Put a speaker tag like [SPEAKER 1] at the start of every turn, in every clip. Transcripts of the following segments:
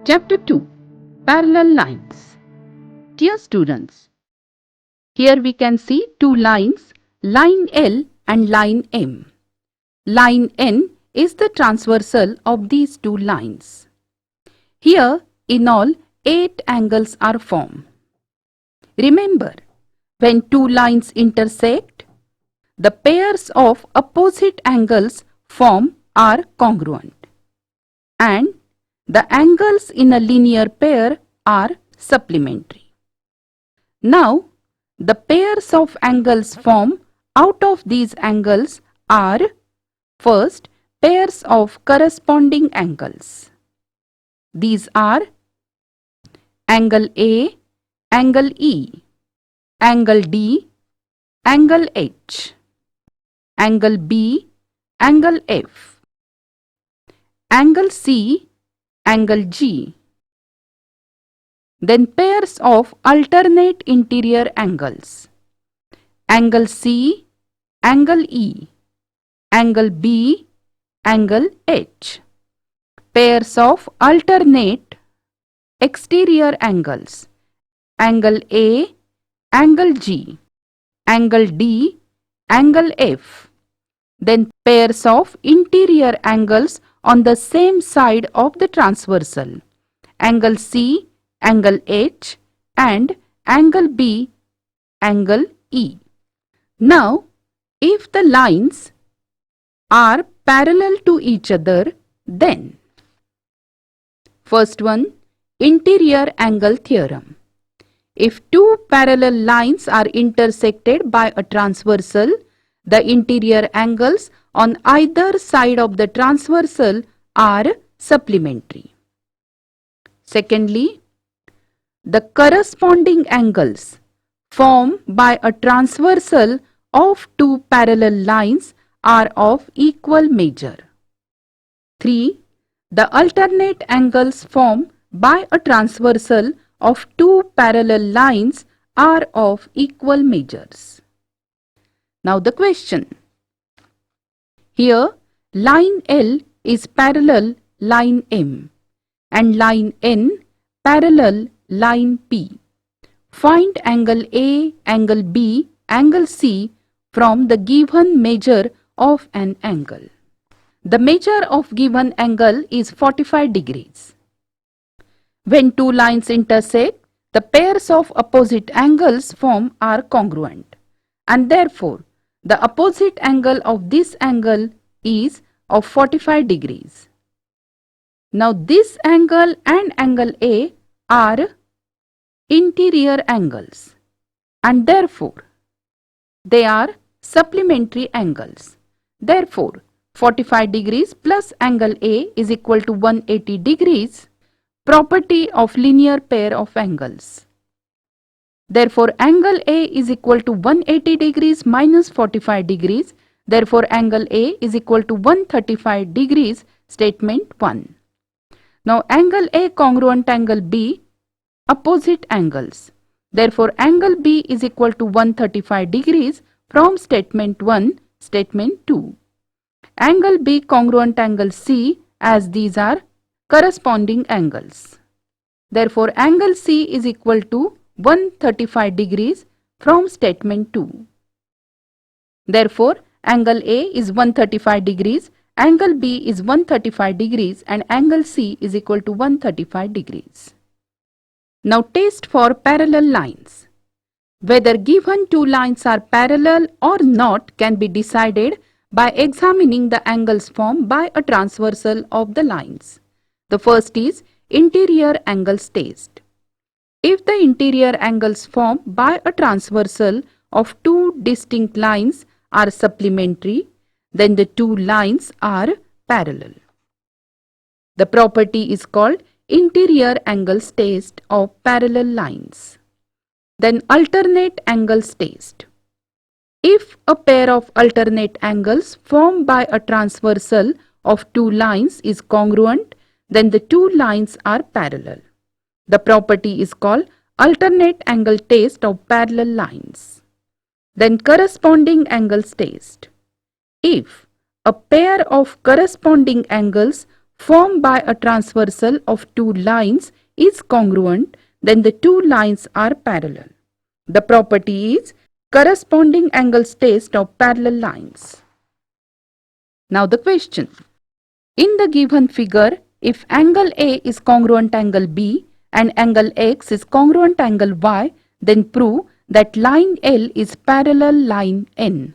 [SPEAKER 1] Chapter 2 Parallel Lines. Dear students, here we can see two lines, line L and line M. Line N is the transversal of these two lines. Here, in all, 8 angles are formed. Remember, when two lines intersect, the pairs of opposite angles formed are congruent, and the angles in a linear pair are supplementary. Now, the pairs of angles formed out of these angles are: first, pairs of corresponding angles. These are angle A, angle E, angle D, angle H, angle B, angle F, angle C, angle G. Then pairs of alternate interior angles. Angle C, angle E, angle B, angle H. Pairs of alternate exterior angles. Angle A, angle G, angle D, angle F. Then pairs of interior angles on the same side of the transversal. Angle C, angle H, and angle B, angle E. Now, if the lines are parallel to each other, then first one, interior angle theorem. If two parallel lines are intersected by a transversal, the interior angles on either side of the transversal are supplementary. Secondly, the corresponding angles formed by a transversal of two parallel lines are of equal measure. 3. The alternate angles formed by a transversal of two parallel lines are of equal measures. Now the question. Here, line L is parallel line M and line N parallel line P. Find angle A, angle B, angle C from the given measure of an angle. The measure of given angle is 45 degrees. When two lines intersect, the pairs of opposite angles formed are congruent, and therefore the opposite angle of this angle is of 45 degrees. Now this angle and angle A are interior angles, and therefore they are supplementary angles. Therefore, 45 degrees plus angle A is equal to 180 degrees, property of linear pair of angles. Therefore, angle A is equal to 180 degrees minus 45 degrees. Therefore, angle A is equal to 135 degrees, statement 1. Now, angle A congruent angle B, opposite angles. Therefore, angle B is equal to 135 degrees from statement 1, statement 2. Angle B congruent angle C, as these are corresponding angles. Therefore, angle C is equal to 135 degrees from statement 2. Therefore, angle A is 135 degrees, angle B is 135 degrees, and angle C is equal to 135 degrees. Now test for parallel lines. Whether given two lines are parallel or not can be decided by examining the angles formed by a transversal of the lines. The first is interior angles test. If the interior angles formed by a transversal of two distinct lines are supplementary, then the two lines are parallel. The property is called interior angles test of parallel lines. Then alternate angles test. If a pair of alternate angles formed by a transversal of two lines is congruent, then the two lines are parallel. The property is called alternate angle test of parallel lines. Then corresponding angles test. If a pair of corresponding angles formed by a transversal of two lines is congruent, then the two lines are parallel. The property is corresponding angles test of parallel lines. Now the question. In the given figure, if angle A is congruent angle B and angle X is congruent angle Y, then prove that line L is parallel line N.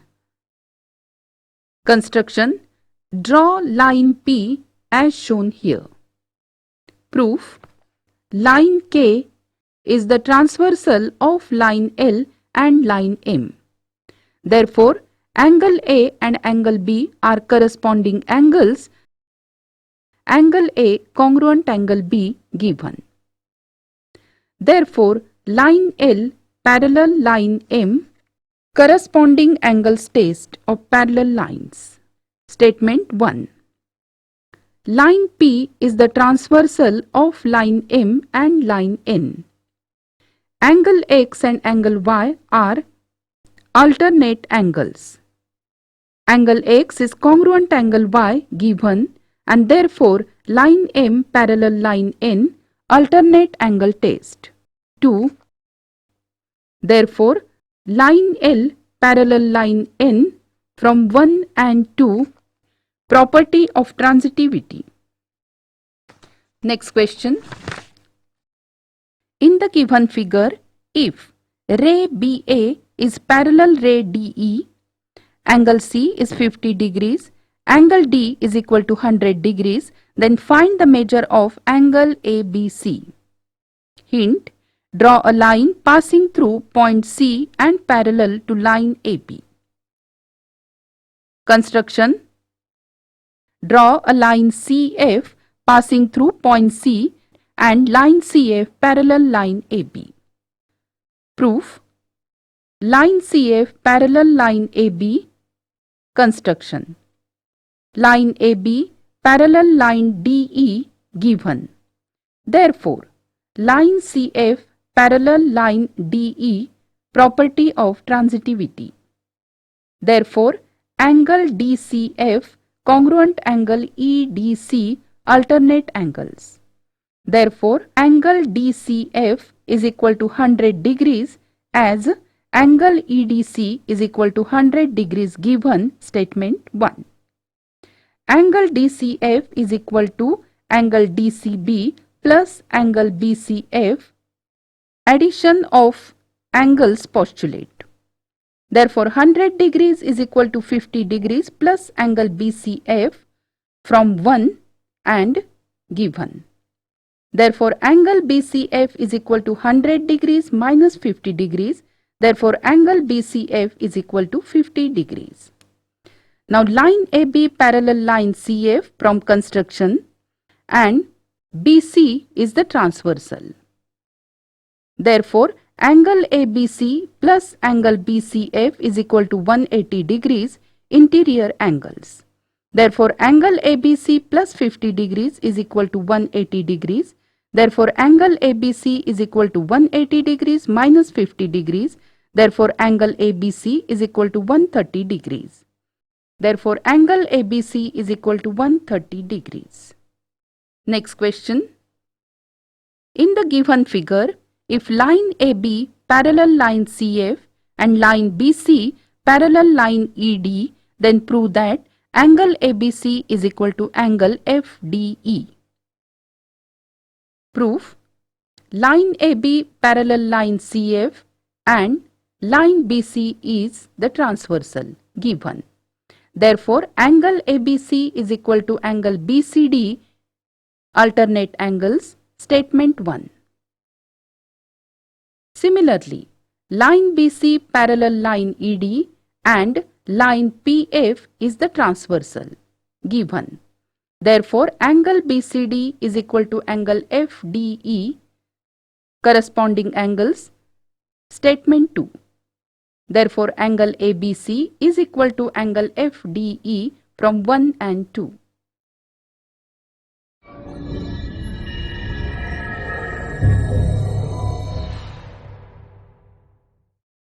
[SPEAKER 1] Construction. Draw line P as shown here. Proof. Line K is the transversal of line L and line M. Therefore, angle A and angle B are corresponding angles. Angle A congruent angle B given. Therefore, line L parallel line M, corresponding angles test of parallel lines. Statement 1. Line P is the transversal of line M and line N. Angle X and angle Y are alternate angles. Angle X is congruent angle Y given, and therefore line M parallel line N, alternate angle test. 2. Therefore, line L parallel line N from 1 and 2, property of transitivity. Next question. In the given figure, if ray BA is parallel ray DE, angle C is 50 degrees, angle D is equal to 100 degrees, then find the measure of angle ABC. Hint. Draw a line passing through point C and parallel to line AB. Construction. Draw a line CF passing through point C and line CF parallel line AB. Proof. Line CF parallel line AB. Construction. Line AB parallel line DE given. Therefore, line CF parallel line DE, property of transitivity. Therefore, angle DCF congruent angle EDC, alternate angles. Therefore, angle DCF is equal to 100 degrees as angle EDC is equal to 100 degrees given. Statement 1. Angle DCF is equal to angle DCB plus angle BCF, addition of angles postulate. Therefore, 100 degrees is equal to 50 degrees plus angle BCF from 1 and given. Therefore, angle BCF is equal to 100 degrees minus 50 degrees. Therefore, angle BCF is equal to 50 degrees. Now, line AB parallel line CF from construction, and BC is the transversal. Therefore, angle ABC plus angle BCF is equal to 180 degrees, interior angles. Therefore, angle ABC plus 50 degrees is equal to 180 degrees. Therefore, angle ABC is equal to 180 degrees minus 50 degrees. Therefore, angle ABC is equal to 130 degrees. Therefore, angle ABC is equal to 130 degrees. Next question. In the given figure, if line AB parallel line CF and line BC parallel line ED, then prove that angle ABC is equal to angle FDE. Proof. Line AB parallel line CF and line BC is the transversal given. Therefore, angle ABC is equal to angle BCD, alternate angles. Statement 1. Similarly, line BC parallel line ED and line PF is the transversal given. Therefore, angle BCD is equal to angle FDE, corresponding angles. Statement 2. Therefore, angle ABC is equal to angle FDE from 1 and 2.